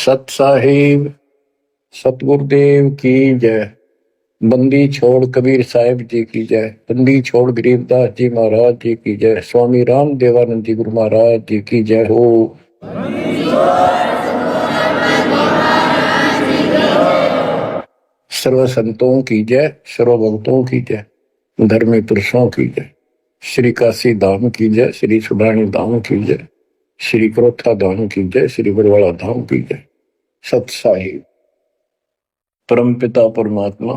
सत साहिब सतगुरुदेव की जय। बंदी छोड़ कबीर साहिब जी की जय। बंदी छोड़ गरीबदास जी महाराज जी की जय। स्वामी राम देवानंद जी गुरु महाराज जी की जय हो। सर्व संतों की जय, सर्व भक्तों की जय, धर्मी पुरुषों की जय। श्री काशी धाम की जय, श्री सुडानी धाम की जय, श्री क्रोथा धाम की जय, श्री बरवाड़ा धाम की जय। सत साहिब परम पिता परमात्मा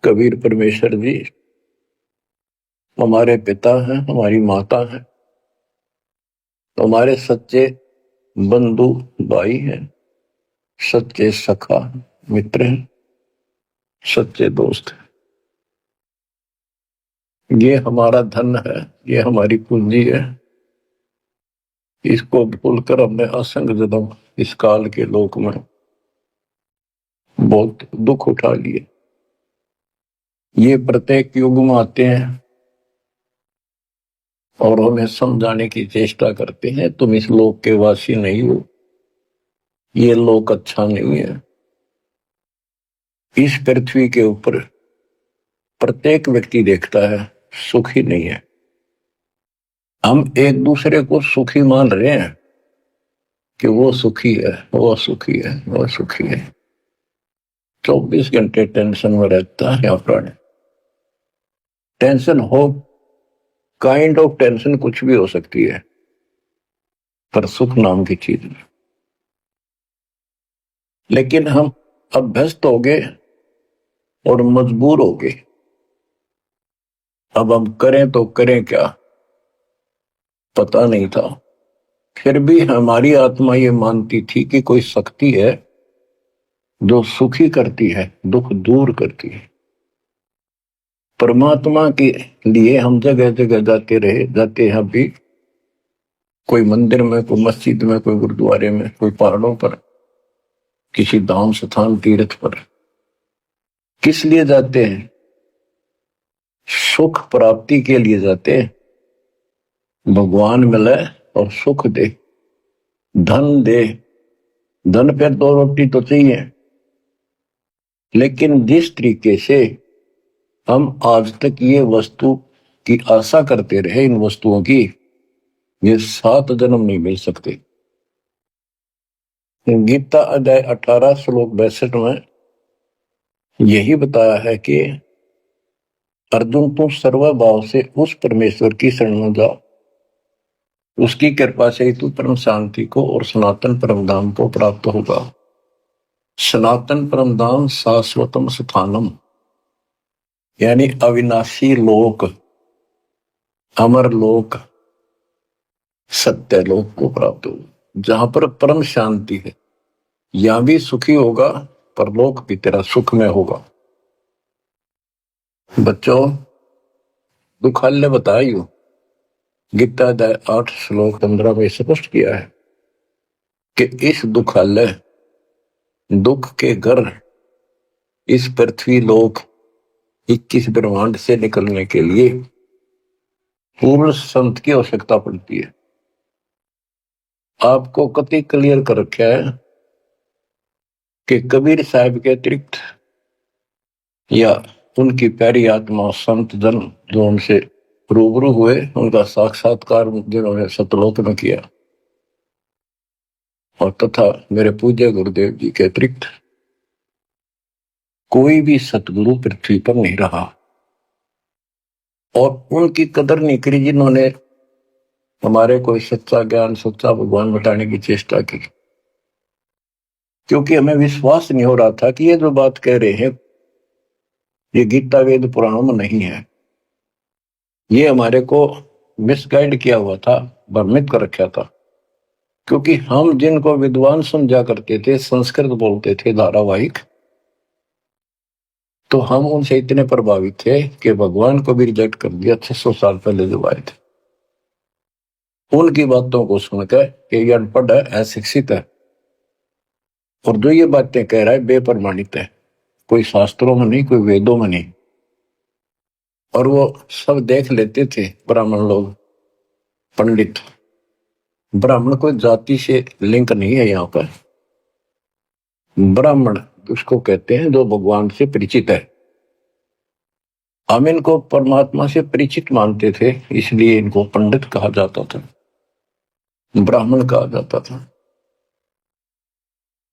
कबीर परमेश्वर जी हमारे पिता हैं, हमारी माता हैं, हमारे सच्चे बंधु भाई हैं, सच्चे सखा मित्र हैं, सच्चे दोस्त हैं। ये हमारा धन है, ये हमारी पूंजी है। इसको भूलकर हमने असंग जन्म इस काल के लोक में बहुत दुख उठा लिए। ये प्रत्येक युग में आते हैं और हमें समझाने की चेष्टा करते हैं, तुम इस लोक के वासी नहीं हो, ये लोक अच्छा नहीं है। इस पृथ्वी के ऊपर प्रत्येक व्यक्ति देखता है सुखी नहीं है। हम एक दूसरे को सुखी मान रहे हैं कि वो सुखी है, वो सुखी है, वो सुखी है। 24 घंटे टेंशन में रहता है प्राणी। टेंशन हो, काइंड ऑफ टेंशन कुछ भी हो सकती है, पर सुख नाम की चीज नहीं। लेकिन हम अभ्यस्त हो गए और मजबूर हो गए। अब हम करें तो करें क्या, पता नहीं था। फिर भी हमारी आत्मा ये मानती थी कि कोई शक्ति है जो सुखी करती है, दुख दूर करती है। परमात्मा के लिए हम जगह जगह जाते रहे, जाते हैं अभी। कोई मंदिर में, कोई मस्जिद में, कोई गुरुद्वारे में, कोई पहाड़ों पर, किसी धाम स्थान तीर्थ पर। किस लिए जाते हैं? सुख प्राप्ति के लिए जाते हैं। भगवान मिले और सुख दे, धन दे। धन पे 2 रोटी तो चाहिए, लेकिन जिस तरीके से हम आज तक ये वस्तु की आशा करते रहे, इन वस्तुओं की, ये 7 जन्म नहीं मिल सकते। गीता अध्याय 18 श्लोक 62 में यही बताया है कि अर्जुन तुम सर्वभाव से उस परमेश्वर की शरण में जाओ, उसकी कृपा से ही तू परम शांति को और सनातन परम धाम को प्राप्त होगा। सनातन परम धाम शाश्वतम स्थानम, यानी अविनाशी लोक, अमर लोक, सत्य लोक को प्राप्त होगा, जहां पर परम शांति है। यहां भी सुखी होगा, पर लोक भी तेरा सुख में होगा। बच्चों, दुखालय बताइयो, गीता अध्याय 8 श्लोक 15 में स्पष्ट किया है कि इस दुखालय, दुख के घर, इस पृथ्वी लोक 21 ब्रह्मांड से निकलने के लिए पूर्ण संत की आवश्यकता पड़ती है। आपको कति क्लियर कर रखा है कि कबीर साहब के अतिरिक्त या उनकी प्यारी आत्मा संत जन जो उनसे रूबरू हुए, उनका साक्षात्कार जिन्होंने सतलोक में किया, और तथा मेरे पूज्य गुरुदेव जी के अतिरिक्त कोई भी सतगुरु पृथ्वी पर नहीं रहा। और उनकी कदर नहीं करी जिन्होंने हमारे कोई सच्चा ज्ञान, सच्चा भगवान बताने की चेष्टा की। क्योंकि हमें विश्वास नहीं हो रहा था कि ये जो बात कह रहे हैं ये गीता वेद पुराणों में नहीं है। ये हमारे को मिसगाइड किया हुआ था, भ्रमित कर रखा था। क्योंकि हम जिनको विद्वान समझा करते थे, संस्कृत बोलते थे धारावाहिक, तो हम उनसे इतने प्रभावित थे कि भगवान को भी रिजेक्ट कर दिया 600 साल पहले जो आए थे। उनकी बातों को सुनकर कि ये अनपढ़ है, अशिक्षित है, और जो ये बातें कह रहा है बेप्रमाणित है, कोई शास्त्रों में नहीं, कोई वेदों में नहीं। और वो सब देख लेते थे ब्राह्मण लोग, पंडित, ब्राह्मण कोई जाति से लिंक नहीं है। यहाँ पर ब्राह्मण उसको कहते हैं जो भगवान से परिचित है। हम इनको परमात्मा से परिचित मानते थे, इसलिए इनको पंडित कहा जाता था, ब्राह्मण कहा जाता था।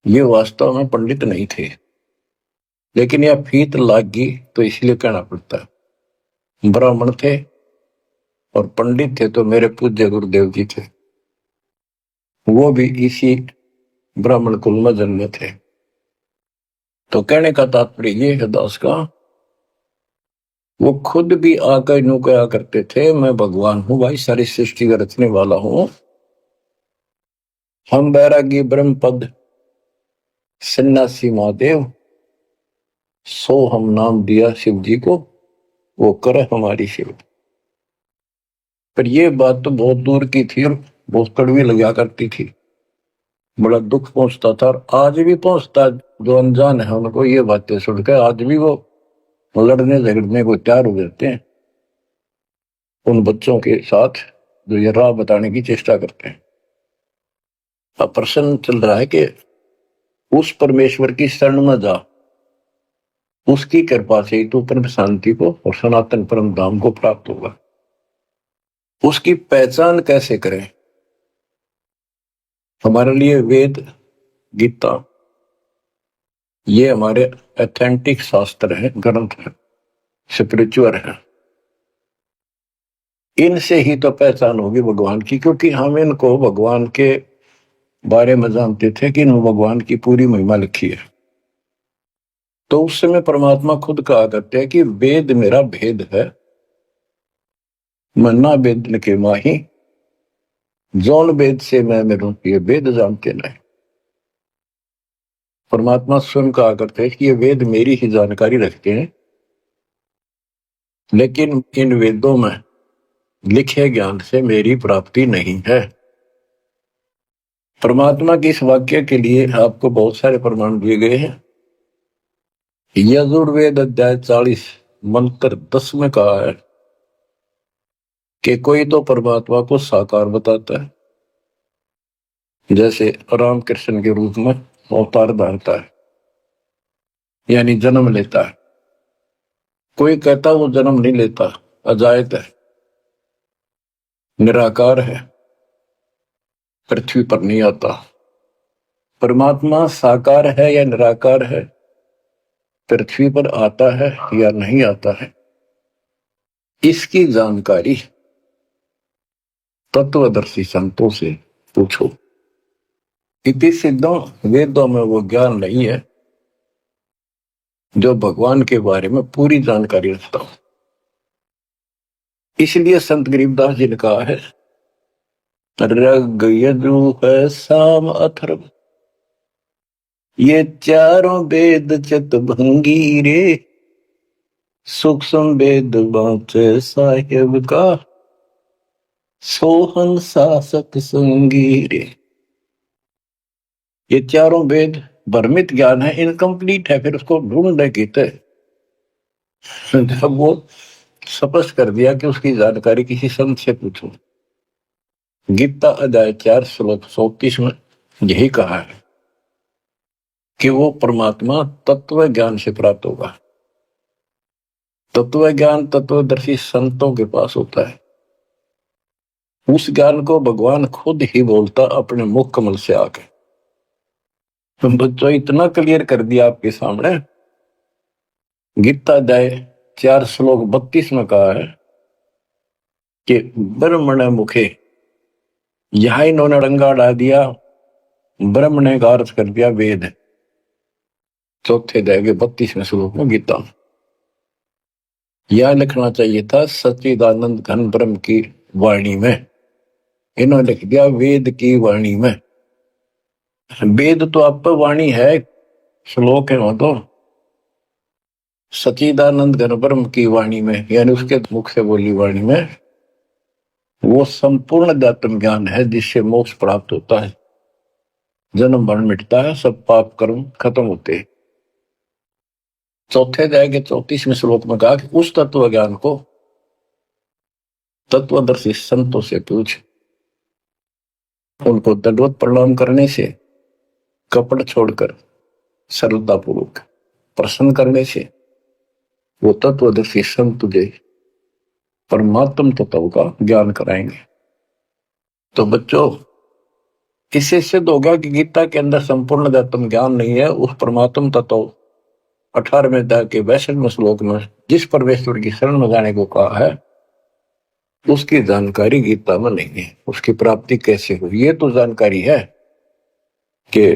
ये वास्तव में पंडित नहीं थे, लेकिन यह फीत लाग गई तो इसलिए कहना पड़ता है। ब्राह्मण थे और पंडित थे तो मेरे पूज्य गुरुदेव जी थे, वो भी इसी ब्राह्मण कुल में जन्मे थे। तो कहने का तात्पर्य ये है दास का, वो खुद भी आकर यूं कहा करते थे, मैं भगवान हूं भाई, सारी सृष्टि का रचने वाला हूं। हम बैरागी ब्रह्म पद सन्यासी महादेव, सो हम नाम दिया शिव जी को, वो करे हमारी सेवा। पर ये बात तो बहुत दूर की थी और बहुत कड़वी लगा करती थी, बड़ा दुख पहुंचता था और आज भी पहुंचता। जो अनजान है उनको ये बातें सुनकर आज भी वो लड़ने झगड़ने को तैयार हो जाते हैं उन बच्चों के साथ जो ये राह बताने की चेष्टा करते हैं। अब प्रश्न चल रहा है कि उस परमेश्वर की शरण में जा, उसकी कृपा से ही तो परम शांति को और सनातन परम धाम को प्राप्त होगा। उसकी पहचान कैसे करें? हमारे लिए वेद गीता ये हमारे ऑथेंटिक शास्त्र हैं, ग्रंथ हैं, स्पिरिचुअल है। इनसे ही तो पहचान होगी भगवान की, क्योंकि हम इनको भगवान के बारे में जानते थे कि इन भगवान की पूरी महिमा लिखी है। तो उस समय परमात्मा खुद कहा करते हैं कि वेद मेरा भेद है, मन्ना वेद के माही, जौन वेद से मैं मेरू ये वेद जानते नहीं। परमात्मा स्वयं कहा करते हैं कि ये वेद मेरी ही जानकारी रखते हैं, लेकिन इन वेदों में लिखे ज्ञान से मेरी प्राप्ति नहीं है। परमात्मा के इस वाक्य के लिए आपको बहुत सारे प्रमाण दिए गए हैं। यजुर्वेद अध्याय 40 मंत्र 10 में कहा है कि कोई तो परमात्मा को साकार बताता है, जैसे राम कृष्ण के रूप में अवतार धारता है, यानी जन्म लेता है। कोई कहता वो जन्म नहीं लेता, अजायत है, निराकार है, पृथ्वी पर नहीं आता। परमात्मा साकार है या निराकार है, पृथ्वी पर आता है या नहीं आता है, इसकी जानकारी तत्वदर्शी संतों से पूछो। इति सिद्धों, वेदों में वो ज्ञान नहीं है जो भगवान के बारे में पूरी जानकारी रखता हो। इसलिए संत गरीबदास जी ने कहा है, ऋग यजुः साम अथर्व, ये चारों वेद चितभंगी रे, सूक्ष्म वेद बाँचे साहेब का, सोहन शासक संगी रे। ये चारों वेद भ्रमित ज्ञान है, इनकम्प्लीट है, फिर उसको ढूंढने की थे। जब वो स्पष्ट कर दिया कि उसकी जानकारी किसी संत से पूछो। गीता अध्याय 4 श्लोक 34 में यही कहा है कि वो परमात्मा तत्व ज्ञान से प्राप्त होगा। तत्व ज्ञान तत्वदर्शी संतों के पास होता है। उस ज्ञान को भगवान खुद ही बोलता अपने मुख कमल से आके। तुम बच्चों इतना क्लियर कर दिया आपके सामने। गीता अध्याय 4 श्लोक 32 में कहा है कि ब्रह्मण मुखे, यहां इन्होंने रंगा डाल दिया, ब्रह्म ने का अर्थ कर दिया वेद। चौथे अध्याय के 32वें श्लोक में गीता में यह लिखना चाहिए था सच्चिदानंद घन ब्रह्म की वाणी में, इन्होंने लिख दिया वेद की वाणी में। वेद तो आप पर वाणी है, श्लोक है वहां तो। सच्चिदानंद घन ब्रह्म की वाणी में यानी उसके मुख से बोली वाणी में वो संपूर्ण अध्यात्म ज्ञान है जिससे मोक्ष प्राप्त होता है, जन्म मरण मिटता है, सब पाप कर्म खत्म होते हैं। चौथे अध्याय के 34वें श्लोक में कहा कि उस तत्व ज्ञान को तत्वदर्शी संतों से पूछ। उनको दंडवत प्रणाम करने से, कपट छोड़कर सरलतापूर्वक प्रसन्न करने से वो तत्वदर्शी संत तुझे परमात्म तत्व का ज्ञान कराएंगे। तो बच्चों, इससे सिद्ध हो गया कि गीता के अंदर संपूर्ण अध्यात्म ज्ञान नहीं है। उस परमात्म तत्व 18वें अध्याय के 62वें श्लोक में जिस परमेश्वर की शरण में जाने को कहा है, उसकी जानकारी गीता में नहीं है। उसकी प्राप्ति कैसे हुई, ये तो जानकारी है कि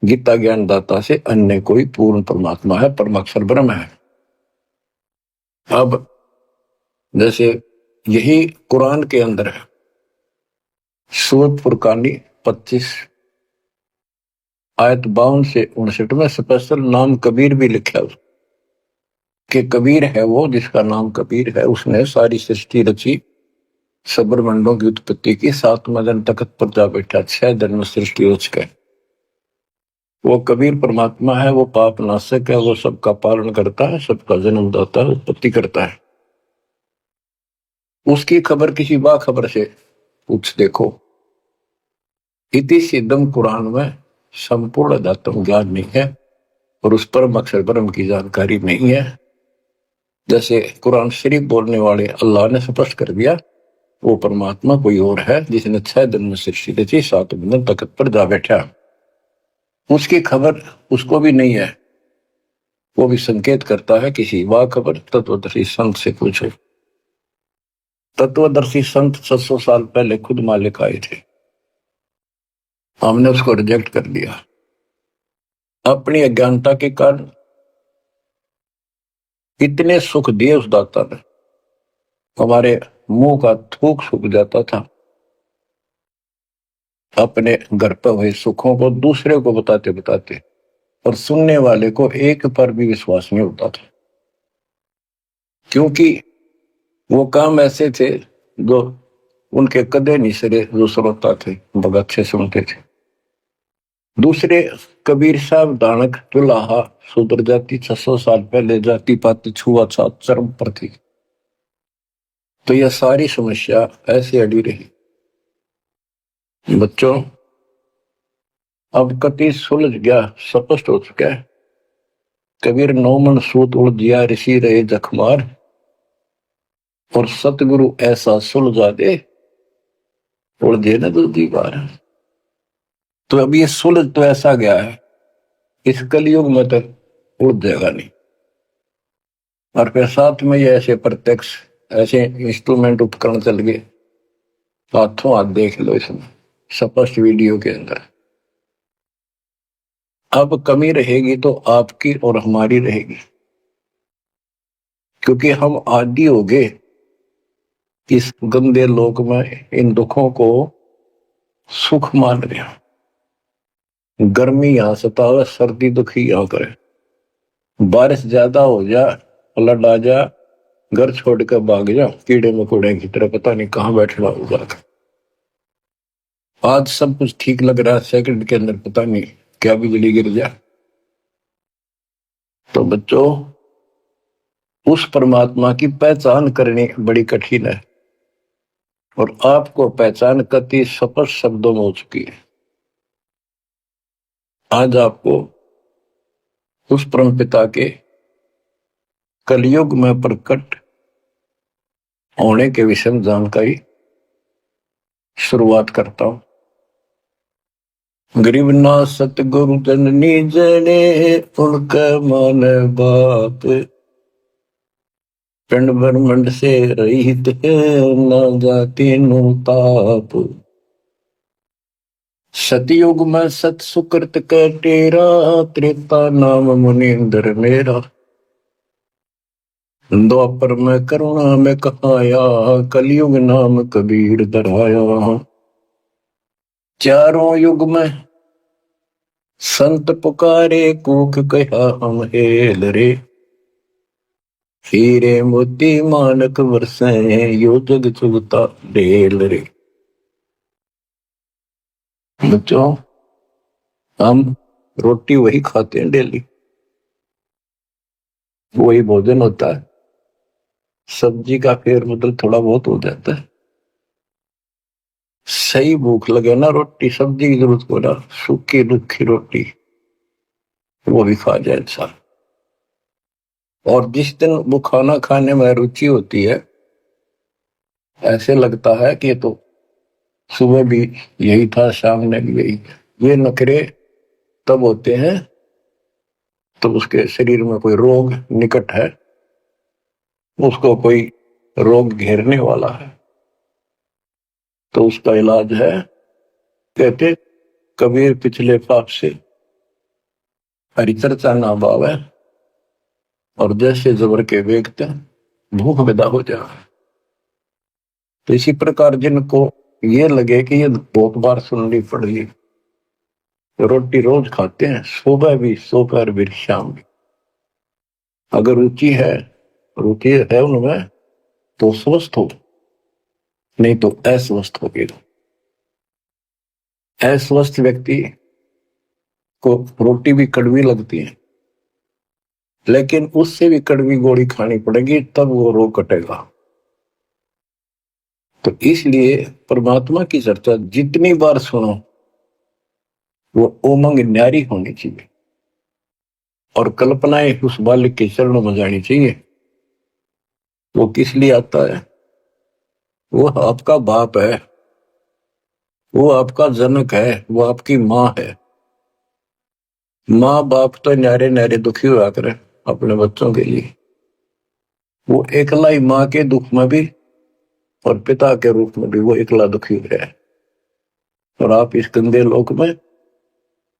गीता ज्ञान दाता से अन्य कोई पूर्ण परमात्मा है, परमाक्षर ब्रह्म है। अब जैसे यही कुरान के अंदर है, सूरत फुरकानी 25 आयत 52 से 59 में स्पेशल नाम कबीर भी लिखा है कि कबीर है वो जिसका नाम कबीर है, उसने सारी सृष्टि रची, सब्रमंडों की उत्पत्ति की, 7वें दिन तख्त पर जा बैठा, 6 दिन में सृष्टि रच गए। वो कबीर परमात्मा है, वो पाप नाशक है, वो सबका पालन करता है, सबका जन्म दाता है, उत्पत्ति करता है। उसकी खबर किसी बाखबर से पूछ देखो। इति सिद्धम कुरान में संपूर्ण अध्यात्म ज्ञान नहीं है और उस पर अक्षर ब्रह्म की जानकारी नहीं है। जैसे कुरान शरीफ बोलने वाले अल्लाह ने स्पष्ट कर दिया, वो परमात्मा कोई और है जिसने 6 दिन में सृष्टि रची, 7वें दिन तख्त पर जा बैठा। उसकी खबर उसको भी नहीं है। वो भी संकेत करता है किसी बाखबर तत्वदर्शी संत से पूछो। तत्वदर्शी संत 700 साल पहले खुद मालिक आए थे, हमने उसको रिजेक्ट कर दिया अपनी अज्ञानता के कारण। इतने सुख दिए उस दाता ने, हमारे मुंह का थूक सूख जाता था। अपने घर पर हुए सुखों को दूसरे को बताते बताते, और सुनने वाले को एक पर भी विश्वास नहीं होता था, क्योंकि वो काम ऐसे थे जो उनके कदे नहीं सरे, जो श्रोता थे बहुत अच्छे सुनते थे। दूसरे कबीर साहब दानक तुलाहा शूद्र जाति 600 साल पहले जाति पाति छुआछूत चरम पर थी। तो यह सारी समस्या ऐसे अड़ी रही। बच्चों, अब कति सुलझ गया, स्पष्ट हो चुका है। कबीर 9 मन सूत उलझिया ऋषि रहे जखमार, और सतगुरु ऐसा सुलझा दे उलझे न दूसरी बार। तो अब ये सुलझ तो ऐसा गया है, इस कलयुग में तो उलझ जाएगा नहीं। और फिर साथ में ये ऐसे प्रत्यक्ष ऐसे इंस्ट्रूमेंट उपकरण चल गए, हाथों हाथ देख लो इसमें स्पष्ट वीडियो के अंदर। अब कमी रहेगी तो आपकी और हमारी रहेगी, क्योंकि हम आदी हो गए इस गंदे लोक में इन दुखों को सुख मान रहे हैं। गर्मी यहां सतावे, सर्दी दुखी यहां करे, बारिश ज्यादा हो जा, फ्लड आ जा, घर छोड़कर भाग जा, कीड़े मकोड़े की तरह पता नहीं कहां बैठना होगा। आज सब कुछ ठीक लग रहा है, सेकंड के अंदर पता नहीं क्या बिजली गिर जाए। तो बच्चों, उस परमात्मा की पहचान करनी बड़ी कठिन है, और आपको पहचान कति स्पष्ट शब्दों में हो चुकी है। आज आपको उस परम पिता के कलयुग में प्रकट होने के विषय में जानकारी शुरुआत करता हूं। गरीब ना सतगुरु जननी जने, उनका मान बाप, पिंड ब्रह्मंड से रहित है, ना जाति नु ताप। सतयुग में सत सुकृत का तेरा, त्रेता नाम मुनिंद्र मेरा। द्वापर में करुणा में कहाया, कलयुग नाम कबीर धराया। चारों युग में संत पुकारे, कूक कहा हम हेल रे। हीरे मोती मानक वर्षे, यो जग चुगता ढेल रे। बच्चों, हम रोटी वही खाते हैं डेली, वही भोजन होता है, सब्जी का फेर बदल थोड़ा बहुत हो जाता है। सही भूख लगे ना, रोटी सब्जी की जरूरत को ना, सूखी रूखी रोटी वो भी खा जाए इंसान। और जिस दिन वो खाना खाने में रुचि होती है, ऐसे लगता है कि ये तो सुबह भी यही था, शाम ने भी यही। ये नखरे तब होते हैं तो उसके शरीर में कोई रोग निकट है, उसको कोई रोग घेरने वाला है, तो उसका इलाज है। कहते कबीर पिछले पाप से हरिचर्चा ना बावे, और जैसे जबर के वेगते भूख विदा हो जाए। तो इसी प्रकार जिनको ये लगे कि ये बहुत बार सुननी पड़ रही, तो रोटी रोज खाते हैं, सुबह भी दोपहर भी शाम भी। अगर रुचि है उनमें तो स्वस्थ हो, नहीं तो अस्वस्थ हो गए। अस्वस्थ व्यक्ति को रोटी भी कड़वी लगती है, लेकिन उससे भी कड़वी गोली खानी पड़ेगी, तब वो रोग कटेगा। तो इसलिए परमात्मा की चर्चा जितनी बार सुनो वो उमंग न्यारी होनी चाहिए, और कल्पनाएं उस बालक के चरणों में जानी चाहिए। वो किस लिए आता है? वो आपका बाप है, वो आपका जनक है, वो आपकी माँ है। माँ बाप तो न्यारे न्यारे दुखी हुआ करे अपने बच्चों के लिए, वो एकला ही माँ के दुख में भी और पिता के रूप में भी वो एकला दुखी है। और आप इस गंदे लोक में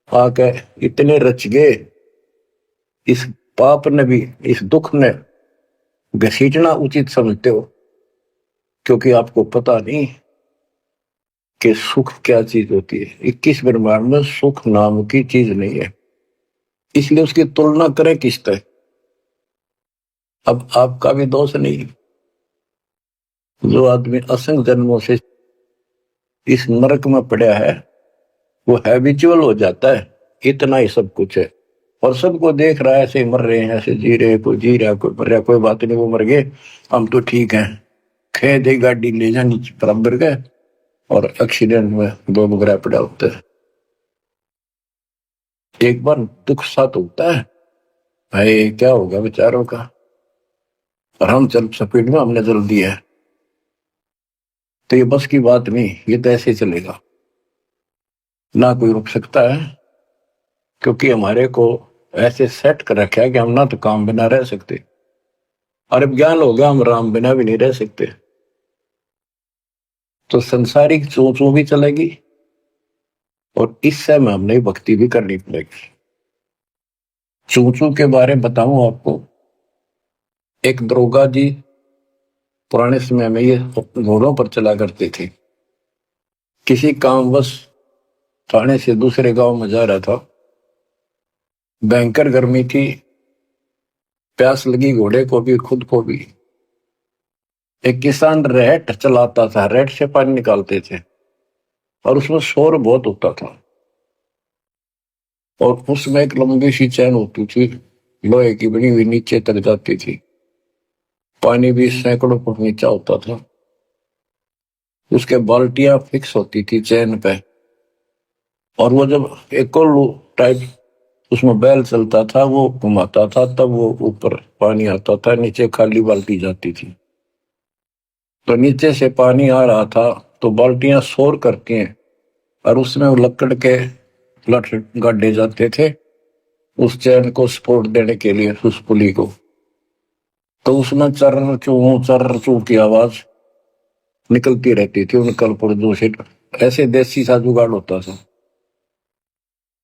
आके इतने रच गए, इस पाप ने भी, इस दुख ने घसीटना उचित समझते हो, क्योंकि आपको पता नहीं कि सुख क्या चीज होती है। 21 ब्रह्मांड में सुख नाम की चीज नहीं है, इसलिए उसकी तुलना करें किससे? अब आपका भी दोष नहीं। जो आदमी असंख्य जन्मों से इस नरक में पड़ा है, वो हैबिचुअल हो जाता है, इतना ही सब कुछ है। और सबको देख रहा है, ऐसे मर रहे हैं, ऐसे जी रहे, कोई जी रहा, कोई मर रहा, कोई बात नहीं, वो मर गए, हम तो ठीक हैं। खे दे गाड़ी ले जानी बराबर गए, और एक्सीडेंट में दो बगैर पड़ा होता है। एक बार दुख साथ होता है, भाई क्या होगा बेचारों का, और हम चल स्पीड में हमने जल दिया है, तो ये बस की बात नहीं, ये तो ऐसे चलेगा, ना कोई रुक सकता है। क्योंकि हमारे को ऐसे सेट कर रखा है कि हम ना तो काम बिना रह सकते, और अब ज्ञान हो गया हम राम बिना भी नहीं रह सकते। तो संसारिक चोचों भी चलेगी, और इस समय हमने भक्ति भी करनी पड़ेगी। चूचू के बारे में बताऊं आपको, एक दरोगा जी पुराने समय में ये घोड़ों पर चला करते थे। किसी कामवश थाने से दूसरे गांव में जा रहा था, भयंकर गर्मी थी, प्यास लगी घोड़े को भी खुद को भी। एक किसान रहट चलाता था, रहट से पानी निकालते थे, और उसमें शोर बहुत होता था, और उसमें एक लंबी सी चैन होती थी, लोहे की बनी हुई, नीचे तक जाती थी, पानी भी सैकड़ों फुट नीचा होता था। उसके बाल्टियां फिक्स होती थी चैन पे, और वो जब एक टाइप उसमें बैल चलता था, वो घुमाता था, तब वो ऊपर पानी आता था, नीचे खाली बाल्टी जाती थी। तो नीचे से पानी आ रहा था, तो बाल्टियां शोर करती हैं, और उसमें वो लकड़ के लठ गाड़े जाते थे उस चैन को सपोर्ट देने के लिए, उस पुली को। तो उसमें चर्र चू की आवाज निकलती रहती थी, उन कलपुर्जों से। ऐसे देसी सा जुगाड़ होता था।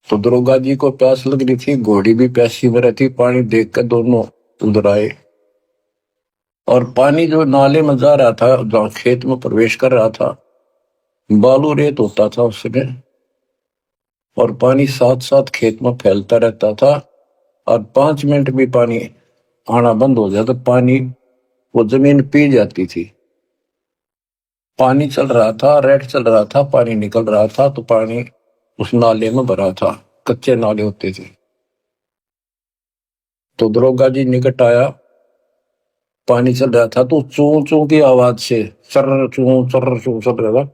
तो दरोगा जी को प्यास लग रही थी, घोड़ी भी प्यासी में रहती, पानी देख कर दोनों उधर आए, और पानी जो नाले में जा रहा था, जहाँ खेत में प्रवेश कर रहा था, बालू रेत होता था उसमें, और पानी साथ साथ खेत में फैलता रहता था, और 5 मिनट भी पानी आना बंद हो जाता, पानी वो जमीन पी जाती थी। पानी चल रहा था, रेड चल रहा था, पानी निकल रहा था, तो पानी उस नाले में भरा था, कच्चे नाले होते थे। तो दरोगा जी निकट आया, पानी चल रहा था, तो चू चू की आवाज से चर्र चू चर रहा था,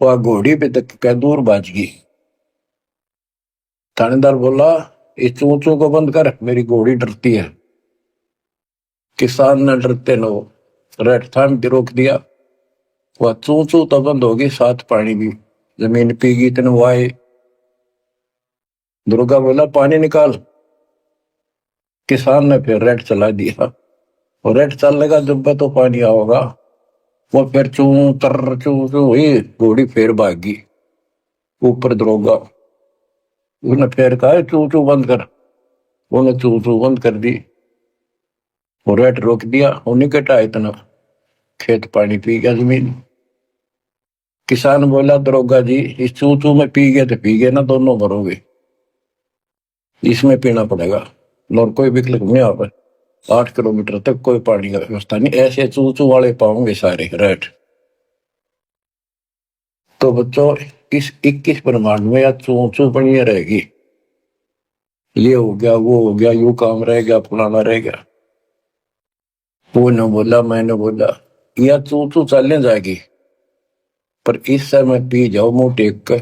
वह घोड़ी पे तक क्या दूर बाज गई। थानेदार बोला इस चू चू को बंद कर, मेरी घोड़ी डरती है। किसान ने डरते न रेट थाम के रोक दिया। वह चू चू तो बंद होगी, साथ पानी भी जमीन पीगी। इतने वाए दुर्गा बोला पानी निकाल। किसान ने फिर रेट चला दिया और रेट चलने का जब तो पानी आओगा। वो फिर चू तर चू चू हुई, घोड़ी फिर भागी। ऊपर दरोगा उसने फिर कहा चू चू बंद कर। उन्हें चू चू बंद कर दी और रेट रोक दिया। उन्हीं के टाइम इतना खेत पानी पी गया जमीन। किसान बोला दरोगा जी इस चू चू में पी गए तो पी गए ना, दोनों मरोगे, इसमें पीना पड़ेगा। और कोई विकल्प नहीं आ पाए। 8 किलोमीटर तक कोई पानी का व्यवस्था नहीं, ऐसे चू चू वाले पाओगे सारे रेट। तो बच्चों इस 21 ब्रह्मांड में या चू चू बनी रहेगी। ये हो गया, वो हो गया, यू काम रह गया, फलाना रह गया। वो न बोला, मैंने बोला, या चू चू चलने जाएगी, पर इस समय पी जाओ मुंह टेक कर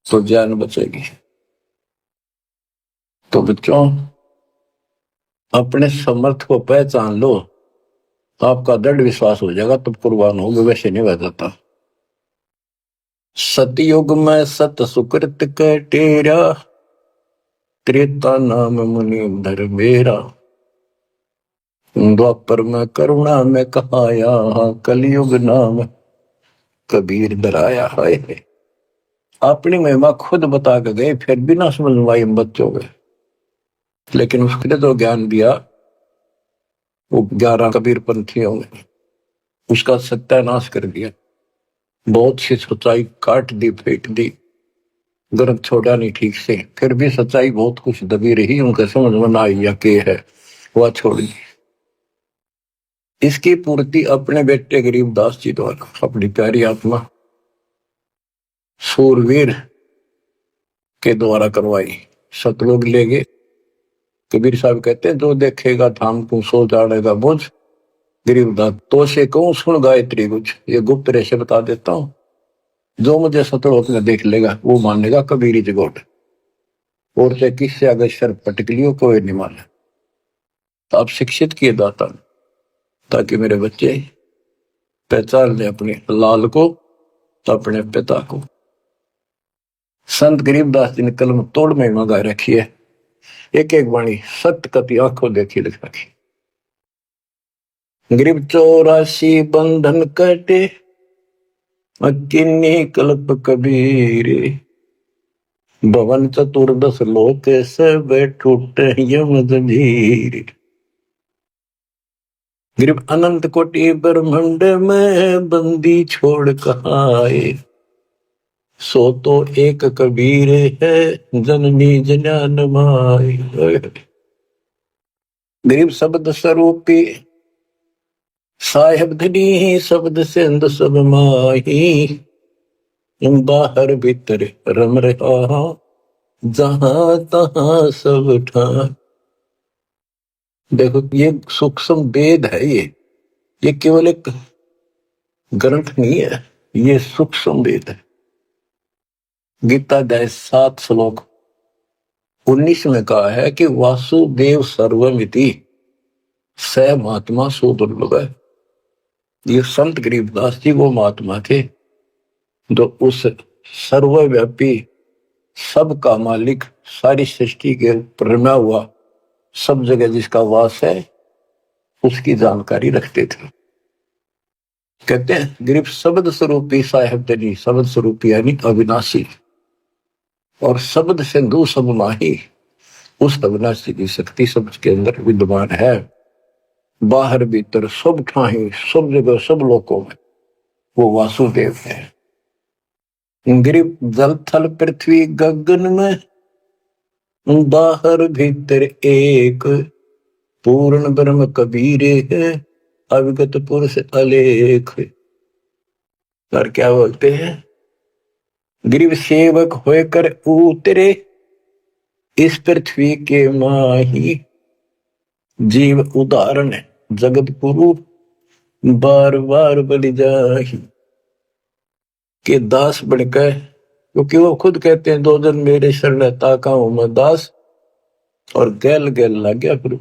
तो जान बचेगी। तो बच्चों अपने समर्थ को पहचान लो, आपका दृढ़ विश्वास हो जाएगा, तब कुर्बान होगे, वैसे नहीं बह जाता। सतयुग में सत सुकृत के टेरा, त्रेता नाम मुनि धर मेरा। द्वापर में करुणा में कहाया, कलयुग नाम कबीर डराया है। अपनी महिमा खुद बता के गए, फिर भी ना समझ पाए बच्चों के। लेकिन उसने जो ज्ञान दिया वो 11 कबीर पंथियों ने उसका सत्यानाश कर दिया। बहुत सी सच्चाई काट दी, फेंक दी, ग्रंथ छोड़ा नहीं ठीक से। फिर भी सच्चाई बहुत कुछ दबी रही, उनके समझ में ना आई या के है वह छोड़ दी। इसकी पूर्ति अपने बेटे गरीबदास जी द्वारा अपनी प्यारी आत्मा सूरवीर के द्वारा करवाई। सतलोग ले गए। कबीर साहब कहते हैं जो देखेगा धाम को सो जानेगा बुझ। गरीबदास तो से कहूं सुन गायत्री कुछ, ये गुप्त रहस्य बता देता हूं। जो मुझे सतलोक में देख लेगा वो मानेगा कबीरी जगोट, और से किससे अगर शर पटक लियो कोई नहीं माने। तो आप शिक्षित किए दाता ताकि मेरे बच्चे पहचान ले अपने लाल को, तो अपने पिता को। संत गरीबदास जी ने कलम तोड़ में मंगा रखी है, एक एक वाणी सत्य कति आंखों देखी लिख रखी। गरीब 84 बंधन कटे, किन्नी कल्प कबीर। भवन चतुर्दश लोक सब टूटे यम जंजीर। गरीब अनंत कोटि ब्रह्मांड में बंदी छोड़ कहाए। सो तो एक कबीर है जननी जनान माई। गरीब शब्द स्वरूपी साहेब धनी शब्द सिंध सब माही। बाहर भीतर रम रहा जहां तहां सब ठान। देखो ये सूक्ष्म वेद है, ये केवल एक ग्रंथ नहीं है, ये सूक्ष्म वेद है। गीता अध्याय 7 श्लोक 19 में कहा है कि वासुदेव सर्वमिति स महात्मा सुदुर्लभ है। ये संत गरीबदास जी वो महात्मा थे जो उस सर्वव्यापी सबका मालिक सारी सृष्टि के ऊपर रमा हुआ सब जगह जिसका वास है उसकी जानकारी रखते थे। कहते हैं गरीब शब्द स्वरूपी साहेब धनी, शब्द स्वरूपी यानी अविनाशी, और शब्द सिंधु सब माही। उस अविनाशी की शक्ति शब्द के अंदर विद्यमान है। बाहर भीतर सब ठाही सब जगह सब लोकों में वो वासुदेव है। गरीब जल थल पृथ्वी गगन में बाहर भीतर एक। पूर्ण ब्रह्म कबीर है अविगत पुरुष अलेख। और क्या बोलते हैं, गरीब सेवक होकर उतरे इस पृथ्वी के माही। जीव उदाहरण जगत गुरु बार बार बलि जाही। कि दास बनकर, क्योंकि वो खुद कहते हैं 2 दिन मेरे शरण ताका हूं मैं दास, और गैल गैल लग गया फिर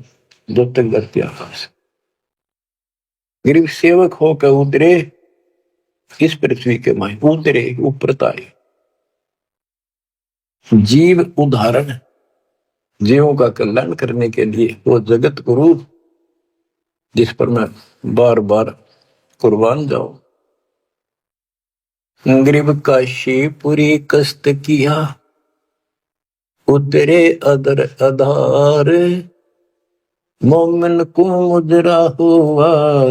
जो तक धरती आकाश। गरीब सेवक होकर उतरे इस पृथ्वी के माए, उतरे ऊपर तारे। जीव उदाहरण, जीवों का कल्याण करने के लिए वो जगत गुरु जिस पर मैं बार बार कुर्बान जाऊं। गरीब काशी पूरी कष्ट किया, उतरे अदर आधार, मोमिन को मुजरा हुआ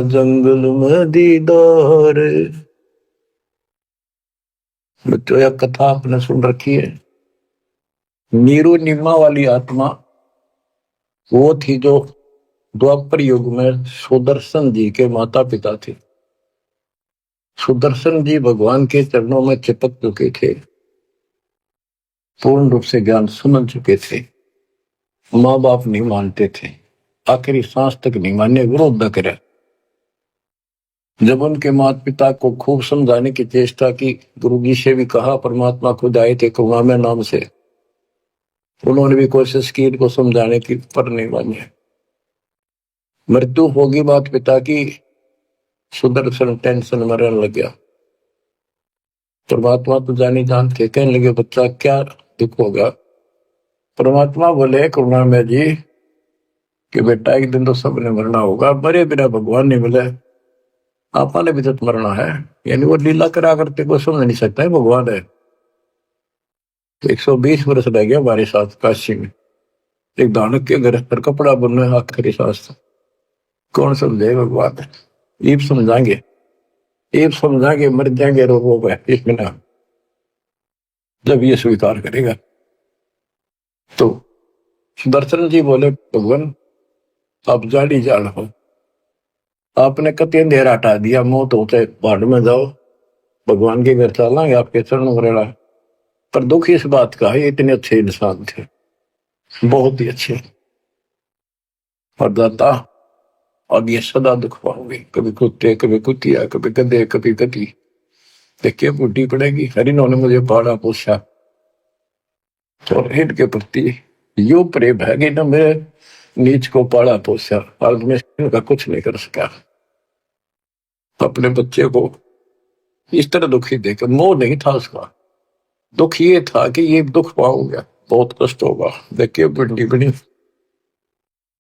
जंगल में दीदार। बच्चों यह कथा आपने सुन रखी है। नीरू निम्मा वाली आत्मा वो थी जो द्वापर युग में सुदर्शन जी के माता पिता थे। सुदर्शन जी भगवान के चरणों में चिपक चुके थे, पूर्ण रूप से ज्ञान समझ चुके थे। माँ बाप नहीं मानते थे, आखिरी सांस तक नहीं माने, विरोध न करे। जब उनके माता पिता को खूब समझाने की चेष्टा की, गुरु जी से भी कहा, परमात्मा खुद आए थे करुणामय नाम से, उन्होंने भी कोशिश की इनको समझाने की, पर नहीं माने। मृत्यु होगी माता पिता की, सुदर्शन टेंशन में रहने लग गया। परमात्मा तो जानी जानते, कहने लगे बच्चा क्या दुख होगा। परमात्मा बोले करुणामय जी कि बेटा एक दिन तो सबने मरना होगा, मरे बिना भगवान नहीं मिले, आपने भी तो मरना है। यानी वो लीला करा करते को समझ नहीं सकता है भगवान है। 120 वर्ष रह गया हमारे साथ काशी में, एक दानक के घर पर कपड़ा बुनने आखिरी सांस, कौन समझे भगवान है। ईब समझाएंगे, ईब समझाएंगे, मर जाएंगे रोगों में इतना, जब ये स्वीकार करेगा। तो सुदर्शन जी बोले भगवान आप जान ही जान हो, आपने कति अंधेरा हटा दिया, मौत होते पहाड़ में जाओ, भगवान के घर चलेंगे, आपके चरणों में रहना। पर दुख इस बात का है, ये इतने अच्छे इंसान थे, बहुत ही अच्छे, और दाता अब ये सदा दुख पाओगे, कभी कुत्ते, कभी कुतिया, कभी गधे, कभी गति। देखिए बूढ़ी पड़ेगी। हरि ने मुझे पाला पोसा, और इनके प्रति यो प्रेम है कि न मैं नीच को पाला पोसा, आज मैं इनका कुछ नहीं कर सका। अपने बच्चे को इस तरह दुखी देकर, मोह नहीं था उसका, दुख ये था कि ये दुख पाऊंगा, बहुत कष्ट होगा। देखिए बड़ी बड़ी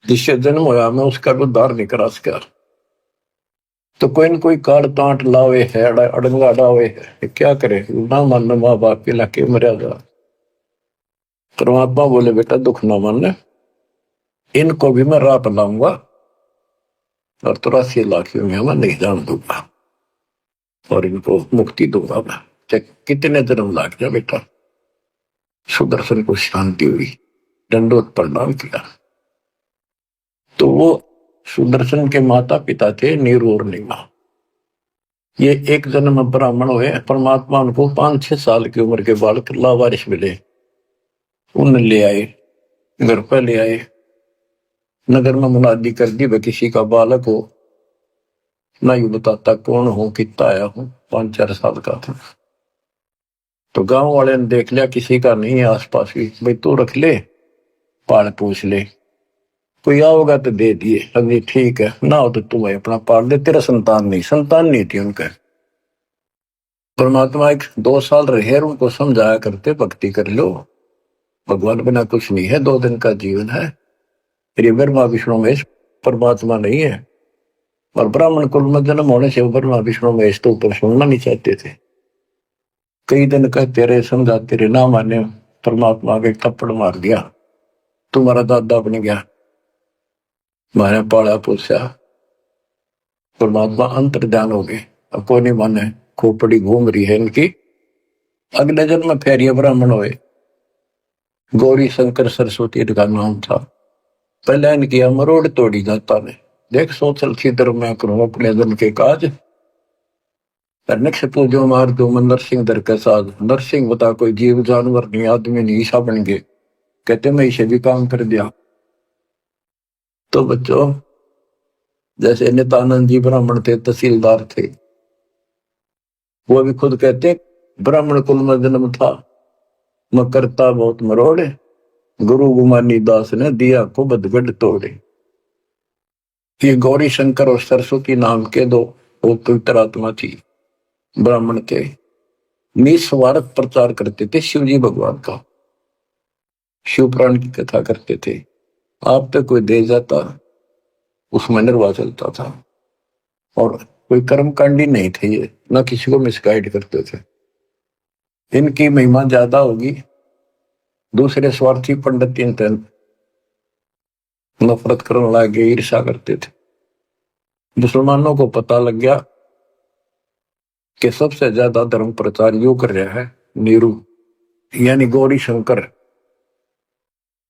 जिससे जन्म होया मैं उसका भी उद्धार नहीं करा सका। तो कोई न कोई काट तांट लावे है, अड़ंगा डावे है, क्या करे, ना मानना माँ बाप के लाके मर्यादा। परमात्मा बोले बेटा दुख ना मानना, इनको भी मैं राह लाऊंगा, और 83 लाख में मैं नहीं जान दूंगा, और इनको मुक्ति दूंगा मैं, चाहे कितने जन्म लाग जाए बेटा। सुदर्शन को शांति हुई, दंडोत प्रणाम किया। तो वो सुदर्शन के माता पिता थे नीरू और नीमा। ये एक जन्म ब्राह्मण हुए, परमात्मा उनको 5-6 साल की उम्र के बालक लावारिश मिले, उन ले आए, घर पर ले आए, नगर में मुनादी कर दी, वह किसी का बालक हो, ना यू बताता कौन हो, कितना आया हूं, 5-4 साल का था। तो गांव वाले ने देख लिया किसी का नहीं है आसपास की, भाई तू रख ले, पाल पूछ ले, कोई आओगा तो दे दिए, अभी ठीक है, ना हो तो तू अपना पाल दे, तेरा संतान नहीं, संतान नहीं थी उनका। परमात्मा 1-2 साल रहे, उनको समझाया करते भक्ति कर लो, भगवान बिना कुछ नहीं है, 2 दिन का जीवन है। फिर ब्रह्मा विष्णु महेश परमात्मा नहीं है, और ब्राह्मण कुल में जन्म होने से ब्रह्मा विष्णु महेश तो ऊपर सुनना नहीं चाहते थे। कई दिन कहते रहे, समझाते रहे, ना माने, परमात्मा के थप्पड़ मार दिया, तुम्हारा दादा बन गया, मैंने पाला पोसा। परमात्मा अंतर्ध्यान हो गए, अब कोई नहीं माने, खोपड़ी घूम रही है इनकी। अगले जन्म में फिर ये ब्राह्मण हुए, गौरी शंकर सरस्वती इनका नाम था। पहले इनकी मरोड़ तोड़ी जाता ने, देख सोचल छिद्र मैं करूं अपने जन के काज, नक्ष पूजो मार दो मैं नरसिंह दर के साथ। नरसिंह बता कोई जीव जानवर नहीं, आदमी नहीं, ईसा बन गए, कहते मैं इसे भी काम कर दिया। तो बच्चों जैसे नित्यानंद जी ब्राह्मण थे, तहसीलदार थे, वो भी खुद कहते ब्राह्मण कुल में जन्म था, मैं करता बहुत मरोड़े, गुरु गुमानी दास ने दिया को बदगढ़ तोड़े। ये गौरी शंकर और सरस्वती नाम के दो वो पवित्र आत्मा थी ब्राह्मण के, निस्वार्थ प्रचार करते थे शिव जी भगवान का, शिव पुराण की कथा करते थे। आप पे कोई दे जाता उसमें निर्वाह चलता था, और कोई कर्मकांडी नहीं थे ये, ना किसी को मिसगाइड करते थे। इनकी महिमा ज्यादा होगी, दूसरे स्वार्थी पंडित इनसे नफरत करने लगे, ईर्षा करते थे। मुसलमानों को पता लग गया कि सबसे ज्यादा धर्म प्रचार यो कर रहा है नीरू यानी गौरी शंकर,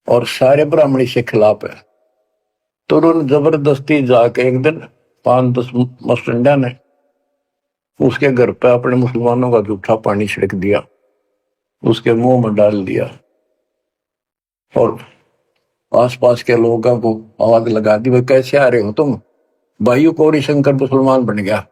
और सारे ब्राह्मणी से खिलाफ है। तो उन्होंने जबरदस्ती जाके एक दिन 5-10 मस्टंडा ने उसके घर पे अपने मुसलमानों का जूठा पानी छिड़क दिया, उसके मुंह में डाल दिया, और आसपास के लोगों को आवाज लगा दी, भाई कैसे आ रहे हो तुम, भाइयों गौरी शंकर मुसलमान बन गया।